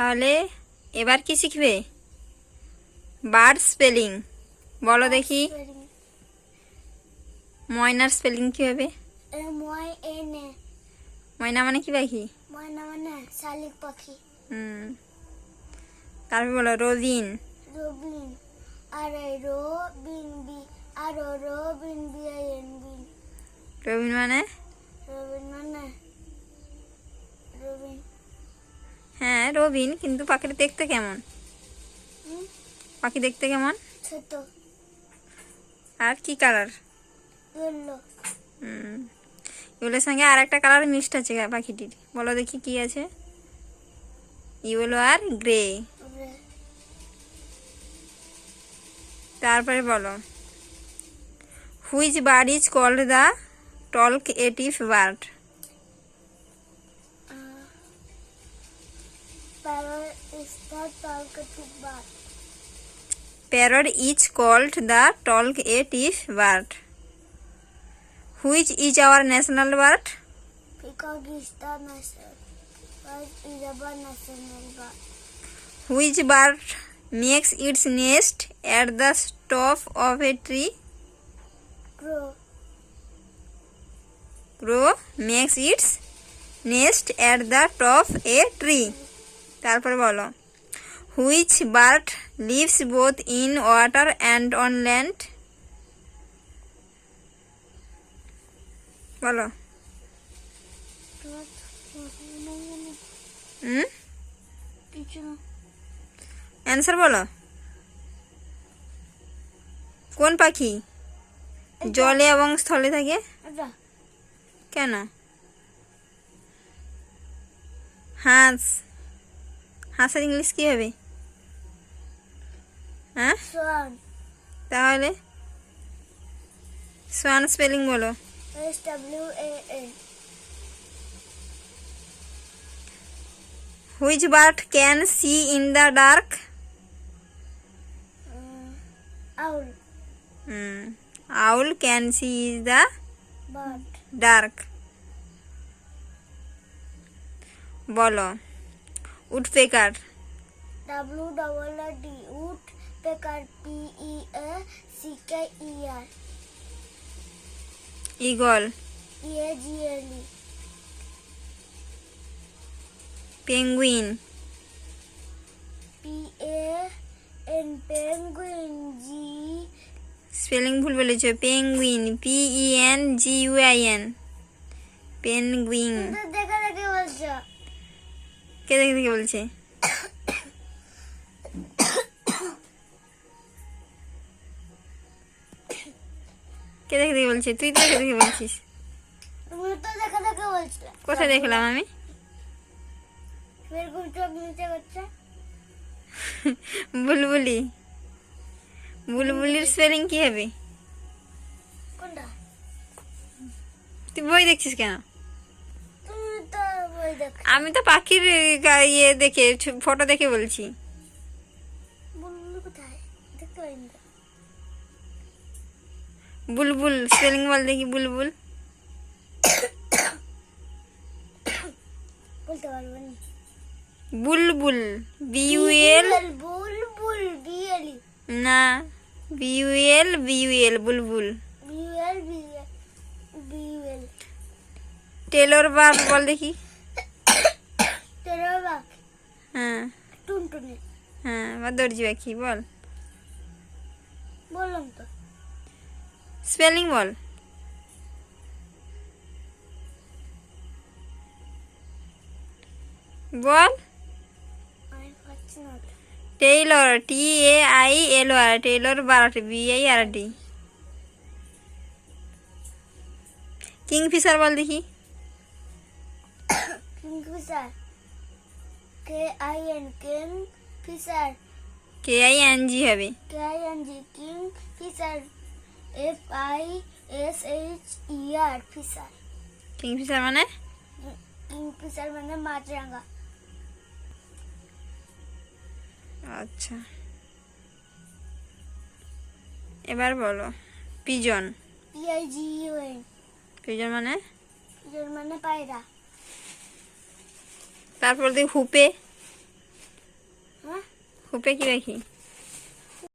তাহলে এবার কি শিখবে? বার্ড স্পেলিং বলো দেখি। ময়নার স্পেলিং কি হবে? ময়না মানে কি পাখি? ময়না মানে শালিক পাখি। তারপর বলো রবিন। রবিন আর রবিন বি আর রবিন বি এন বিন। রবিন মানে? রবিন মানে রবিন। হ্যাঁ রবিন, কিন্তু পাখিটা দেখতে কেমন? পাখি দেখতে কেমন? ছোট। আর কি কালার? ইয়েলো। ইয়েলোর সঙ্গে আর একটা কালার মিক্সড আছে পাখিটির, বলো দেখি কি আছে? ইয়েলো আর গ্রে। তারপরে বলো which bird is called the talkative bird? Parrot is called the talkative bird. Which is our national bird? Peacock is the national bird. Which bird makes its nest at the top of a tree? Crow. Crow makes its nest at the top a tree. তারপর বলো which bird lives both in water and on land? বলো। Answer বলো। কোন পাখি জলে এবং স্থলে থাকে? কেন? হাঁস। হাঁসের ইংলিশ কি হবে? হ্যাঁ Swan. তাহলে সোয়ান স্পেলিং বলো। SWAN. Which bird can see in the dark? Owl. Owl can see is the Bird. Dark. বলো woodpecker. WOOD. Woodpecker. PEACKER. Eagle. EAGLE. Penguin. PAN. Penguin. Spelling ভুল বলেছ, পেঙ্গুইন PENGUIN পেনগুইন। দেখা দেখে বলছো। কে দেখে দেখে বলছে? কে দেখে দেখে বলছে? তুই তো দেখে দেখে বলছিস। তুমি তো দেখা দেখে বলছিলে। কোথায় দেখলাম আমি? এরকম চোখ নিচে করছে। বুলবুলি। বুলবুলির স্পেলিং কি হবে? কোনটা? তুই বই দেখছিস কেন? তুমি তো বই দেখো। আমি তো পাখির ইয়ে দেখে ফটো দেখে বলছি। বুলবুল কোথায়? দেখতে পাইনি তো। বুলবুল স্পেলিং বল দেখি। বুলবুল বলতে পারবো না। বুলবুল BUL বুলবুল বিএলই। না BUL বুলবুল। বিউএল। টেলর বার্ড বল দেখি। Tailor bird. হ্যাঁ টুনটুনি। হ্যাঁ বা দর্জি পাখি বল। বললাম তো। স্পেলিং বল। বল। আমি পাচ্ছি না। Tailor TAILOR tailor bird BIRD। Kingfisher বল দেখি। কিংফিশার। KIN kingfisher. KING হবে। KING kingfisher. FISHER fisher. Kingfisher মানে? কিংফিশার মানে মাছরাঙা। আচ্ছা এবার বলো পিজন। PIGEON। পিজন মানে? পিজন মানে পায়রা। তারপর দেখি হুপে। হুপে কি পাখি?